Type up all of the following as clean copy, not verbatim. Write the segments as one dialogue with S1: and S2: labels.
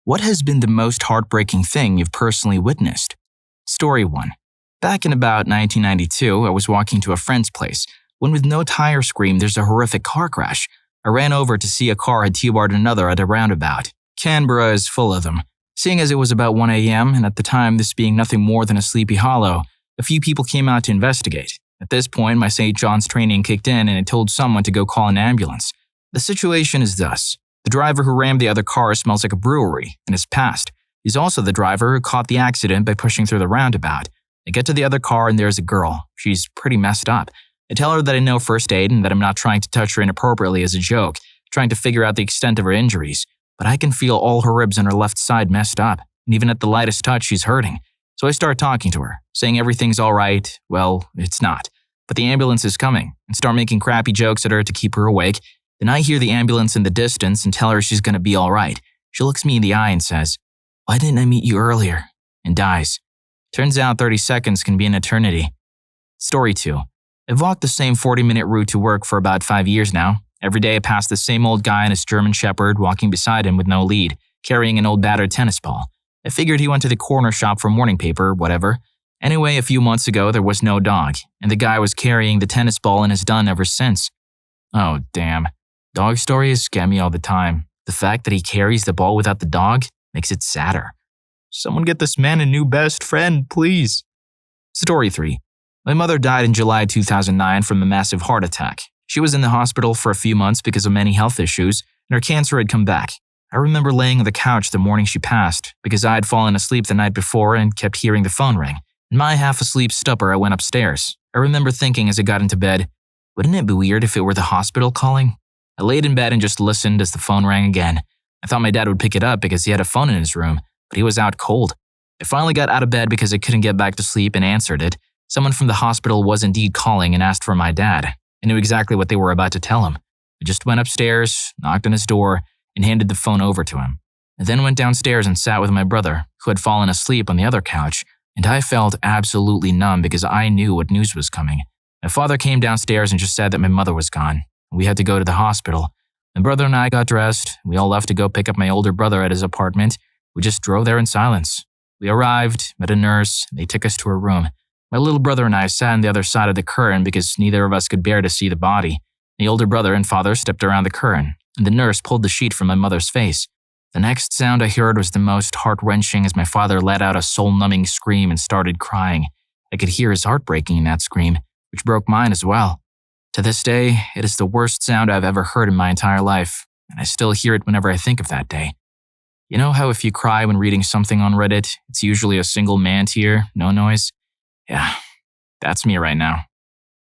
S1: What has been the most heartbreaking thing you've personally witnessed? Story 1. Back in about 1992, I was walking to a friend's place when with no tire scream there's a horrific car crash. I ran over to see a car had T-barred another at a roundabout. Canberra is full of them. Seeing as it was about 1 a.m. and at the time this being nothing more than a Sleepy Hollow, a few people came out to investigate. At this point, my St. John's training kicked in and it told someone to go call an ambulance. The situation is thus. The driver who rammed the other car smells like a brewery and is passed. He's also the driver who caught the accident by pushing through the roundabout. I get to the other car and there's a girl. She's pretty messed up. I tell her that I know first aid and that I'm not trying to touch her inappropriately as a joke, trying to figure out the extent of her injuries. But I can feel all her ribs on her left side messed up, and even at the lightest touch she's hurting. So I start talking to her, saying everything's all right. Well, it's not. But the ambulance is coming, and start making crappy jokes at her to keep her awake. Then I hear the ambulance in the distance and tell her she's going to be all right. She looks me in the eye and says, "Why didn't I meet you earlier?" and dies. Turns out 30 seconds can be an eternity. Story 2. I've walked the same 40-minute route to work for about 5 years now. Every day I pass the same old guy and his German Shepherd walking beside him with no lead, carrying an old battered tennis ball. I figured he went to the corner shop for morning paper, whatever. Anyway, a few months ago there was no dog, and the guy was carrying the tennis ball and has done ever since. Oh, damn. Dog stories scare me all the time. The fact that he carries the ball without the dog makes it sadder. Someone get this man a new best friend, please. Story 3. My mother died in July 2009 from a massive heart attack. She was in the hospital for a few months because of many health issues, and her cancer had come back. I remember laying on the couch the morning she passed because I had fallen asleep the night before and kept hearing the phone ring. In my half-asleep stupor, I went upstairs. I remember thinking as I got into bed, wouldn't it be weird if it were the hospital calling? I laid in bed and just listened as the phone rang again. I thought my dad would pick it up because he had a phone in his room, but he was out cold. I finally got out of bed because I couldn't get back to sleep and answered it. Someone from the hospital was indeed calling and asked for my dad. I knew exactly what they were about to tell him. I just went upstairs, knocked on his door, and handed the phone over to him. I then went downstairs and sat with my brother, who had fallen asleep on the other couch, and I felt absolutely numb because I knew what news was coming. My father came downstairs and just said that my mother was gone. We had to go to the hospital. My brother and I got dressed. We all left to go pick up my older brother at his apartment. We just drove there in silence. We arrived, met a nurse, and they took us to her room. My little brother and I sat on the other side of the curtain because neither of us could bear to see the body. The older brother and father stepped around the curtain, and the nurse pulled the sheet from my mother's face. The next sound I heard was the most heart-wrenching as my father let out a soul-numbing scream and started crying. I could hear his heart breaking in that scream, which broke mine as well. To this day, it is the worst sound I've ever heard in my entire life, and I still hear it whenever I think of that day. You know how if you cry when reading something on Reddit, it's usually a single man tear, no noise? Yeah, that's me right now.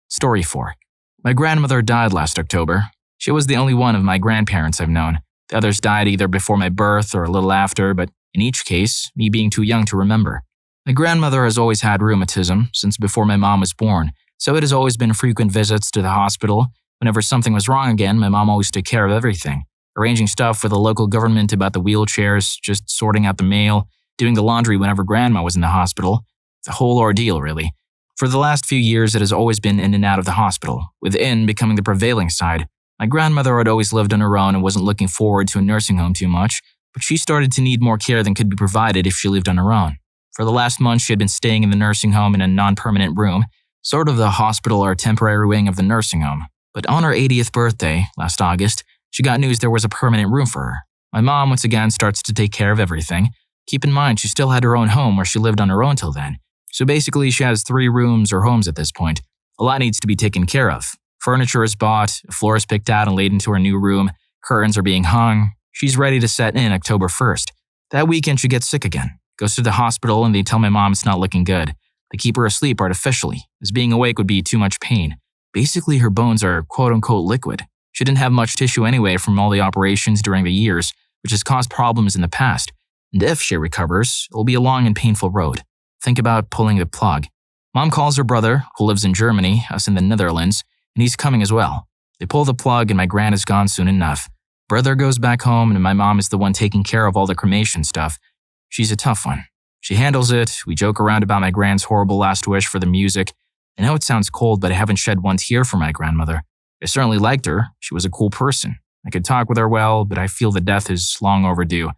S1: Story 4. My grandmother died last October. She was the only one of my grandparents I've known. The others died either before my birth or a little after, but in each case, me being too young to remember. My grandmother has always had rheumatism since before my mom was born, so it has always been frequent visits to the hospital. Whenever something was wrong again, my mom always took care of everything. Arranging stuff with the local government about the wheelchairs, just sorting out the mail, doing the laundry whenever grandma was in the hospital. It's a whole ordeal, really. For the last few years, it has always been in and out of the hospital, with in becoming the prevailing side. My grandmother had always lived on her own and wasn't looking forward to a nursing home too much, but she started to need more care than could be provided if she lived on her own. For the last month, she had been staying in the nursing home in a non-permanent room, sort of the hospital or temporary wing of the nursing home. But on her 80th birthday, last August, she got news there was a permanent room for her. My mom once again starts to take care of everything. Keep in mind, she still had her own home where she lived on her own till then. So basically, she has 3 rooms or homes at this point. A lot needs to be taken care of. Furniture is bought, a floor is picked out and laid into her new room, curtains are being hung. She's ready to set in October 1st. That weekend, she gets sick again, goes to the hospital, and they tell my mom it's not looking good. They keep her asleep artificially, as being awake would be too much pain. Basically, her bones are quote-unquote liquid. She didn't have much tissue anyway from all the operations during the years, which has caused problems in the past. And if she recovers, it will be a long and painful road. Think about pulling the plug. Mom calls her brother, who lives in Germany, us in the Netherlands, and he's coming as well. They pull the plug and my gran is gone soon enough. Brother goes back home and my mom is the one taking care of all the cremation stuff. She's a tough one. She handles it. We joke around about my gran's horrible last wish for the music. I know it sounds cold, but I haven't shed one tear for my grandmother. I certainly liked her. She was a cool person. I could talk with her well, but I feel the death is long overdue.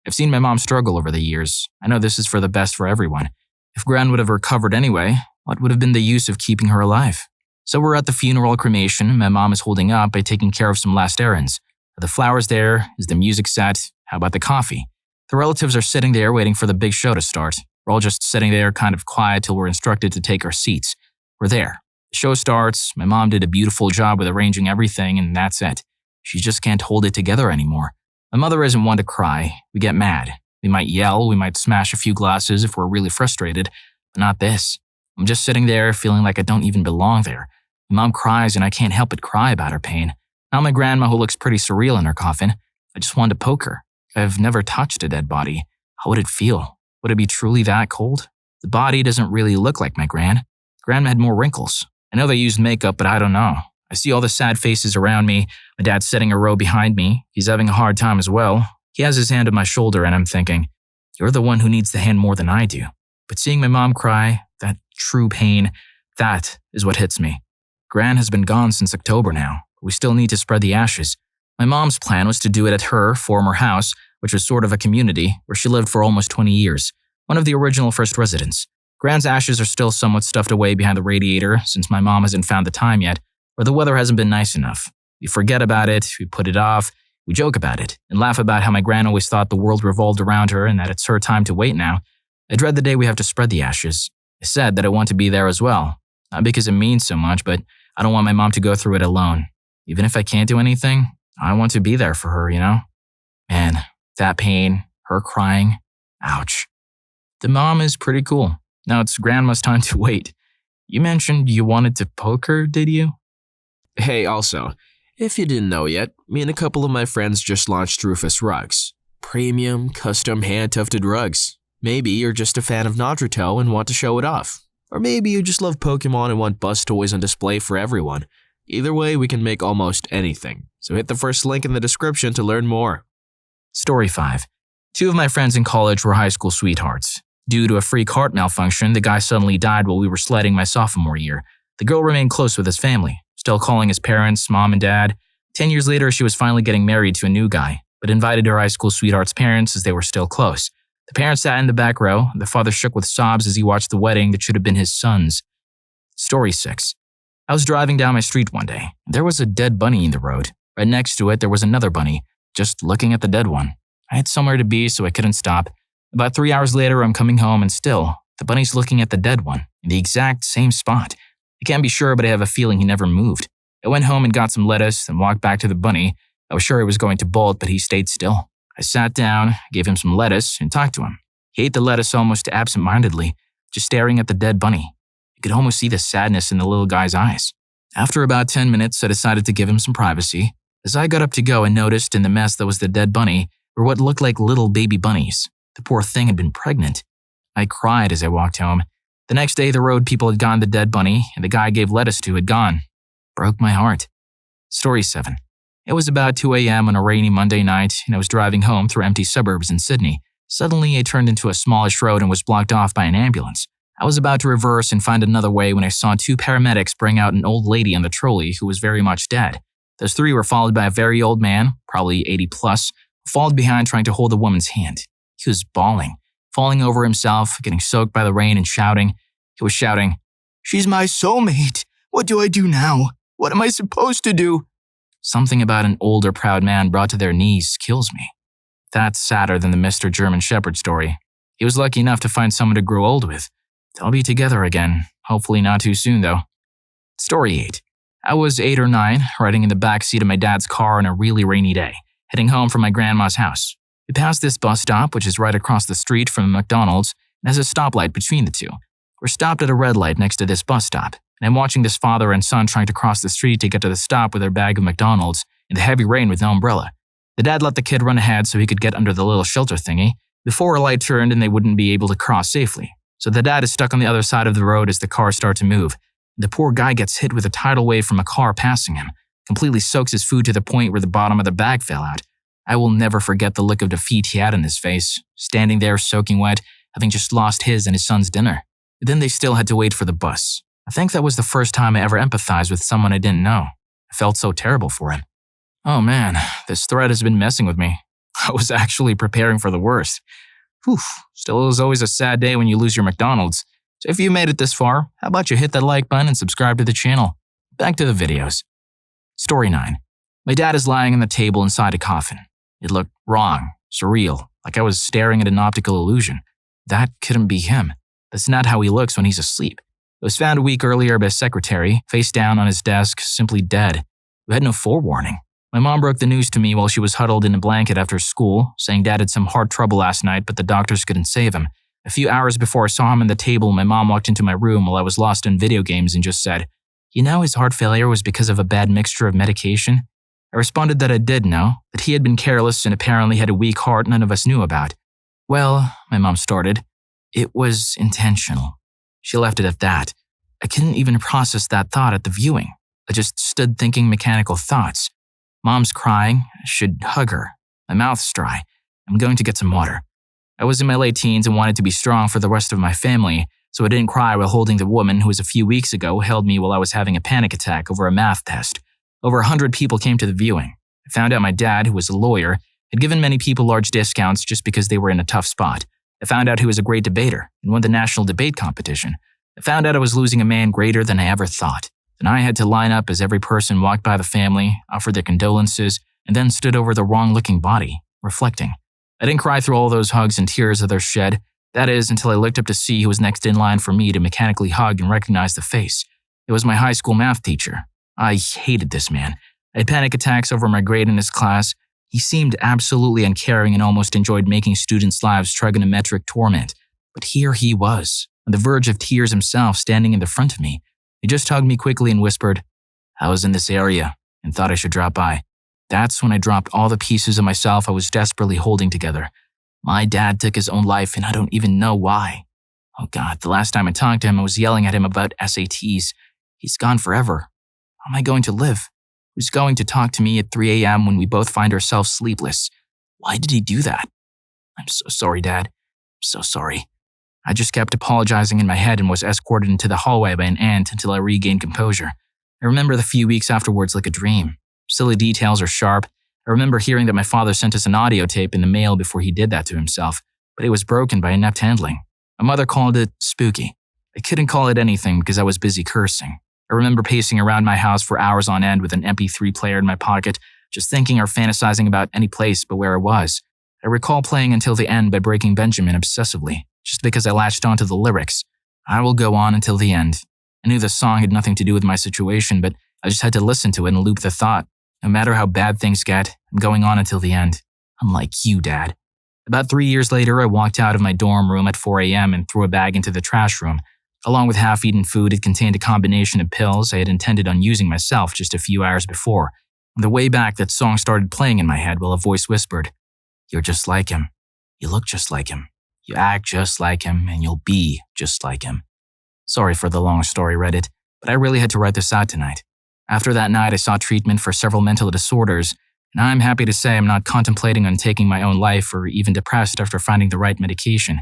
S1: I've seen my mom struggle over the years. I know this is for the best for everyone. If Gran would have recovered anyway, what would have been the use of keeping her alive? So we're at the funeral cremation, and my mom is holding up by taking care of some last errands. Are the flowers there? Is the music set? How about the coffee? The relatives are sitting there waiting for the big show to start. We're all just sitting there kind of quiet till we're instructed to take our seats. We're there. The show starts. My mom did a beautiful job with arranging everything, and that's it. She just can't hold it together anymore. My mother isn't one to cry. We get mad. We might yell, we might smash a few glasses if we're really frustrated, but not this. I'm just sitting there feeling like I don't even belong there. My mom cries and I can't help but cry about her pain. Now my grandma, who looks pretty surreal in her coffin, I just wanted to poke her. I've never touched a dead body. How would it feel? Would it be truly that cold? The body doesn't really look like my gran. Grandma had more wrinkles. I know they used makeup, but I don't know. I see all the sad faces around me. My dad's sitting a row behind me. He's having a hard time as well. He has his hand on my shoulder and I'm thinking, you're the one who needs the hand more than I do. But seeing my mom cry, that true pain, that is what hits me. Gran has been gone since October now. We still need to spread the ashes. My mom's plan was to do it at her former house, which was sort of a community where she lived for almost 20 years, one of the original first residents. Gran's ashes are still somewhat stuffed away behind the radiator since my mom hasn't found the time yet, or the weather hasn't been nice enough. We forget about it, we put it off, we joke about it, and laugh about how my gran always thought the world revolved around her and that it's her time to wait now. I dread the day we have to spread the ashes. I said that I want to be there as well, not because it means so much, but I don't want my mom to go through it alone. Even if I can't do anything, I want to be there for her, you know? Man, that pain, her crying, ouch. The mom is pretty cool. Now it's grandma's time to wait. You mentioned you wanted to poke her, did you?
S2: Hey, also, if you didn't know yet, me and a couple of my friends just launched Rufus Rugs. Premium, custom hand-tufted rugs. Maybe you're just a fan of Naruto and want to show it off. Or maybe you just love Pokemon and want bus toys on display for everyone. Either way, we can make almost anything. So hit the first link in the description to learn more.
S1: Story 5. 2 of my friends in college were high school sweethearts. Due to a freak heart malfunction, the guy suddenly died while we were sledding my sophomore year. The girl remained close with his family, still calling his parents, mom and dad. 10 years later, she was finally getting married to a new guy, but invited her high school sweetheart's parents as they were still close. The parents sat in the back row. The father shook with sobs as he watched the wedding that should have been his son's. Story 6. I was driving down my street one day. There was a dead bunny in the road. Right next to it, there was another bunny, just looking at the dead one. I had somewhere to be, so I couldn't stop. About 3 hours later, I'm coming home and still, the bunny's looking at the dead one, in the exact same spot. I can't be sure, but I have a feeling he never moved. I went home and got some lettuce and walked back to the bunny. I was sure he was going to bolt, but he stayed still. I sat down, gave him some lettuce, and talked to him. He ate the lettuce almost absent-mindedly, just staring at the dead bunny. You could almost see the sadness in the little guy's eyes. After about 10 minutes, I decided to give him some privacy. As I got up to go, I noticed in the mess that was the dead bunny were what looked like little baby bunnies. The poor thing had been pregnant. I cried as I walked home. The next day, the road people had gone the dead bunny, and the guy I gave lettuce to had gone. Broke my heart. Story 7. It was about 2 a.m. on a rainy Monday night, and I was driving home through empty suburbs in Sydney. Suddenly, I turned into a smallish road and was blocked off by an ambulance. I was about to reverse and find another way when I saw 2 paramedics bring out an old lady on the trolley who was very much dead. Those 3 were followed by a very old man, probably 80 plus, who followed behind trying to hold the woman's hand. He was bawling, falling over himself, getting soaked by the rain and shouting. He was shouting, "She's my soulmate. What do I do now? What am I supposed to do?" Something about an older, proud man brought to their knees kills me. That's sadder than the Mr. German Shepherd story. He was lucky enough to find someone to grow old with. They'll be together again, hopefully not too soon though. Story 8. I was 8 or 9, riding in the back seat of my dad's car on a really rainy day, heading home from my grandma's house. We passed this bus stop, which is right across the street from a McDonald's, and has a stoplight between the two. We're stopped at a red light next to this bus stop, and I'm watching this father and son trying to cross the street to get to the stop with their bag of McDonald's in the heavy rain with no umbrella. The dad let the kid run ahead so he could get under the little shelter thingy before a light turned and they wouldn't be able to cross safely. So the dad is stuck on the other side of the road as the cars start to move. The poor guy gets hit with a tidal wave from a car passing him, completely soaks his food to the point where the bottom of the bag fell out. I will never forget the look of defeat he had on his face, standing there soaking wet, having just lost his and his son's dinner. But then they still had to wait for the bus. I think that was the first time I ever empathized with someone I didn't know. I felt so terrible for him. Oh man, this thread has been messing with me. I was actually preparing for the worst. Whew, still, it was always a sad day when you lose your McDonald's. So if you made it this far, how about you hit that like button and subscribe to the channel? Back to the videos. Story 9. My dad is lying on the table inside a coffin. It looked wrong, surreal, like I was staring at an optical illusion. That couldn't be him. That's not how he looks when he's asleep. It was found a week earlier by his secretary, face down on his desk, simply dead. We had no forewarning. My mom broke the news to me while she was huddled in a blanket after school, saying Dad had some heart trouble last night, but the doctors couldn't save him. A few hours before I saw him on the table, my mom walked into my room while I was lost in video games and just said, "You know his heart failure was because of a bad mixture of medication?" I responded that I did know, that he had been careless and apparently had a weak heart none of us knew about. "Well," my mom started, "it was intentional." She left it at that. I couldn't even process that thought at the viewing. I just stood thinking mechanical thoughts. Mom's crying. I should hug her. My mouth's dry. I'm going to get some water. I was in my late teens and wanted to be strong for the rest of my family, so I didn't cry while holding the woman who a few weeks ago held me while I was having a panic attack over a math test. Over 100 people came to the viewing. I found out my dad, who was a lawyer, had given many people large discounts just because they were in a tough spot. I found out he was a great debater and won the national debate competition. I found out I was losing a man greater than I ever thought. Then I had to line up as every person walked by the family, offered their condolences, and then stood over the wrong-looking body, reflecting. I didn't cry through all those hugs and tears others shed. That is, until I looked up to see who was next in line for me to mechanically hug and recognize the face. It was my high school math teacher. I hated this man. I had panic attacks over my grade in his class. He seemed absolutely uncaring and almost enjoyed making students' lives trigonometric torment. But here he was, on the verge of tears himself, standing in the front of me. He just hugged me quickly and whispered, "I was in this area and thought I should drop by." That's when I dropped all the pieces of myself I was desperately holding together. My dad took his own life and I don't even know why. Oh God, the last time I talked to him, I was yelling at him about SATs. He's gone forever. How am I going to live? Who's going to talk to me at 3 a.m. when we both find ourselves sleepless? Why did he do that? I'm so sorry, Dad. I'm so sorry. I just kept apologizing in my head and was escorted into the hallway by an aunt until I regained composure. I remember the few weeks afterwards like a dream. Silly details are sharp. I remember hearing that my father sent us an audio tape in the mail before he did that to himself, but it was broken by inept handling. My mother called it spooky. I couldn't call it anything because I was busy cursing. I remember pacing around my house for hours on end with an MP3 player in my pocket, just thinking or fantasizing about any place but where I was. I recall playing Until the End by Breaking Benjamin obsessively, just because I latched onto the lyrics. I will go on until the end. I knew the song had nothing to do with my situation, but I just had to listen to it and loop the thought. No matter how bad things get, I'm going on until the end. Unlike you, Dad. About 3 years later, I walked out of my dorm room at 4 a.m. and threw a bag into the trash room. Along with half-eaten food, it contained a combination of pills I had intended on using myself just a few hours before. On the way back, that song started playing in my head while a voice whispered, "You're just like him. You look just like him. You act just like him, and you'll be just like him." Sorry for the long story, Reddit, but I really had to write this out tonight. After that night, I sought treatment for several mental disorders, and I'm happy to say I'm not contemplating on taking my own life or even depressed after finding the right medication.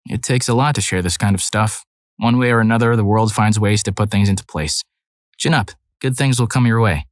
S1: It takes a lot to share this kind of stuff. One way or another, the world finds ways to put things into place. Chin up. Good things will come your way.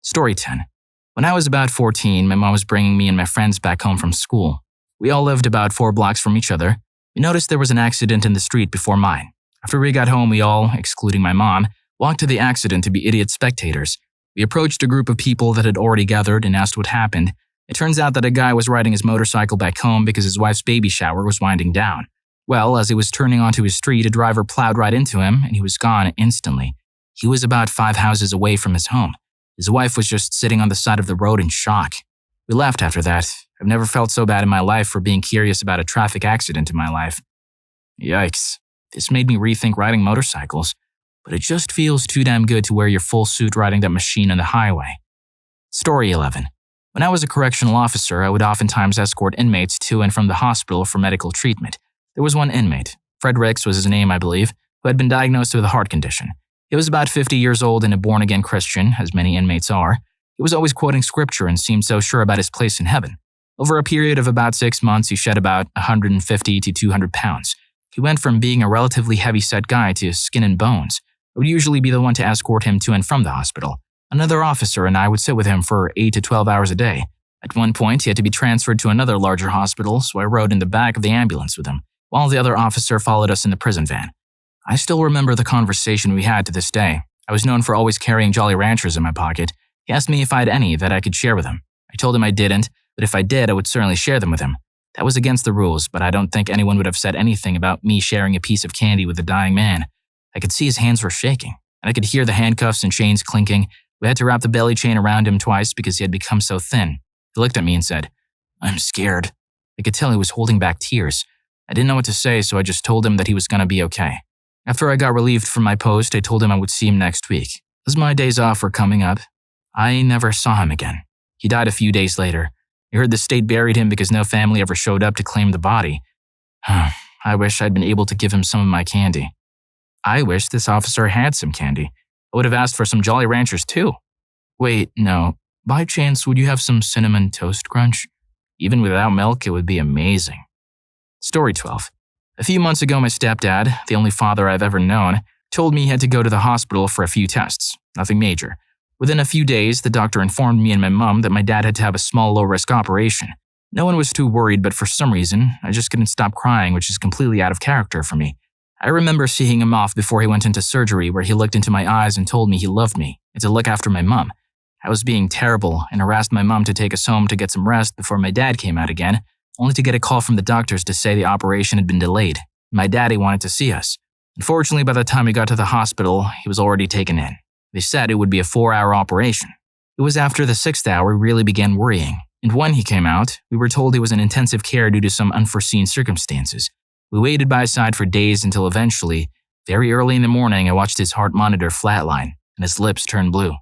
S1: Story 10. When I was about 14, my mom was bringing me and my friends back home from school. We all lived about 4 blocks from each other. We noticed there was an accident in the street before mine. After we got home, we all, excluding my mom, walked to the accident to be idiot spectators. We approached a group of people that had already gathered and asked what happened. It turns out that a guy was riding his motorcycle back home because his wife's baby shower was winding down. Well, as he was turning onto his street, a driver plowed right into him, and he was gone instantly. He was about 5 houses away from his home. His wife was just sitting on the side of the road in shock. We left after that. I've never felt so bad in my life for being curious about a traffic accident in my life. Yikes. This made me rethink riding motorcycles, but it just feels too damn good to wear your full suit riding that machine on the highway. Story 11. When I was a correctional officer, I would oftentimes escort inmates to and from the hospital for medical treatment. There was one inmate, Fred Ricks was his name, I believe, who had been diagnosed with a heart condition. He was about 50 years old and a born-again Christian, as many inmates are. He was always quoting scripture and seemed so sure about his place in heaven. Over a period of about 6 months, he shed about 150 to 200 pounds. He went from being a relatively heavy-set guy to skin and bones. I would usually be the one to escort him to and from the hospital. Another officer and I would sit with him for 8 to 12 hours a day. At one point, he had to be transferred to another larger hospital, so I rode in the back of the ambulance with him, while the other officer followed us in the prison van. I still remember the conversation we had to this day. I was known for always carrying Jolly Ranchers in my pocket. He asked me if I had any that I could share with him. I told him I didn't, but if I did, I would certainly share them with him. That was against the rules, but I don't think anyone would have said anything about me sharing a piece of candy with a dying man. I could see his hands were shaking, and I could hear the handcuffs and chains clinking. We had to wrap the belly chain around him twice because he had become so thin. He looked at me and said, "I'm scared." I could tell he was holding back tears. I didn't know what to say, so I just told him that he was going to be okay. After I got relieved from my post, I told him I would see him next week. As my days off were coming up, I never saw him again. He died a few days later. I heard the state buried him because no family ever showed up to claim the body. I wish I'd been able to give him some of my candy. I wish this officer had some candy. I would have asked for some Jolly Ranchers too. Wait, no. By chance, would you have some cinnamon toast crunch? Even without milk, it would be amazing. Story 12. A few months ago, my stepdad, the only father I've ever known, told me he had to go to the hospital for a few tests. Nothing major. Within a few days, the doctor informed me and my mom that my dad had to have a small low-risk operation. No one was too worried, but for some reason, I just couldn't stop crying, which is completely out of character for me. I remember seeing him off before he went into surgery, where he looked into my eyes and told me he loved me and to look after my mom. I was being terrible and harassed my mom to take us home to get some rest before my dad came out again, only to get a call from the doctors to say the operation had been delayed. My daddy wanted to see us. Unfortunately, by the time we got to the hospital, he was already taken in. They said it would be a 4-hour operation. It was after the 6th hour we really began worrying, and when he came out, we were told he was in intensive care due to some unforeseen circumstances. We waited by his side for days until eventually, very early in the morning, I watched his heart monitor flatline and his lips turn blue.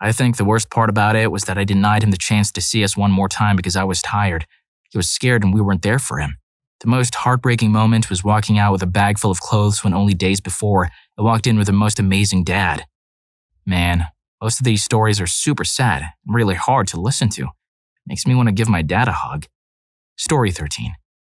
S1: I think the worst part about it was that I denied him the chance to see us one more time because I was tired. He was scared and we weren't there for him. The most heartbreaking moment was walking out with a bag full of clothes when only days before I walked in with the most amazing dad. Man, most of these stories are super sad and really hard to listen to. It makes me want to give my dad a hug. Story 13.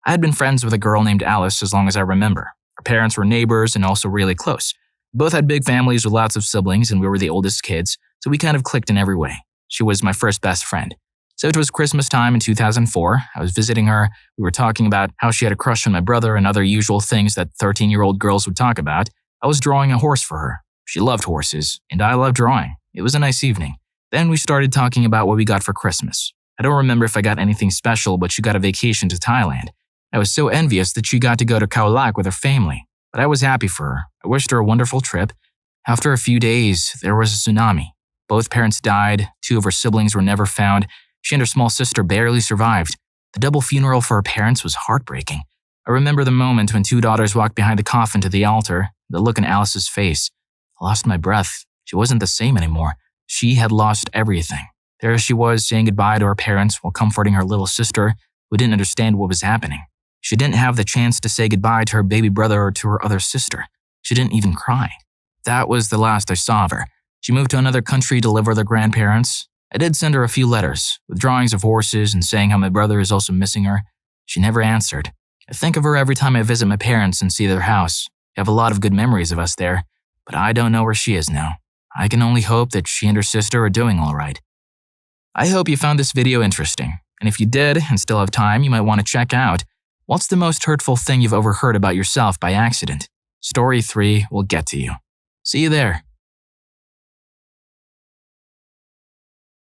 S1: I had been friends with a girl named Alice as long as I remember. Our parents were neighbors and also really close. We both had big families with lots of siblings and we were the oldest kids, so we kind of clicked in every way. She was my first best friend. So it was Christmas time in 2004. I was visiting her. We were talking about how she had a crush on my brother and other usual things that 13-year-old girls would talk about. I was drawing a horse for her. She loved horses, and I loved drawing. It was a nice evening. Then we started talking about what we got for Christmas. I don't remember if I got anything special, but she got a vacation to Thailand. I was so envious that she got to go to Khao Lak with her family, but I was happy for her. I wished her a wonderful trip. After a few days, there was a tsunami. Both parents died. 2 of her siblings were never found. She and her small sister barely survived. The double funeral for her parents was heartbreaking. I remember the moment when 2 daughters walked behind the coffin to the altar, the look in Alice's face. I lost my breath. She wasn't the same anymore. She had lost everything. There she was saying goodbye to her parents while comforting her little sister, who didn't understand what was happening. She didn't have the chance to say goodbye to her baby brother or to her other sister. She didn't even cry. That was the last I saw of her. She moved to another country to live with her grandparents. I did send her a few letters, with drawings of horses and saying how my brother is also missing her. She never answered. I think of her every time I visit my parents and see their house. I have a lot of good memories of us there, but I don't know where she is now. I can only hope that she and her sister are doing all right. I hope you found this video interesting, and if you did and still have time, you might want to check out What's the Most Hurtful Thing You've Overheard About Yourself by Accident? Story 3 will get to you. See you there.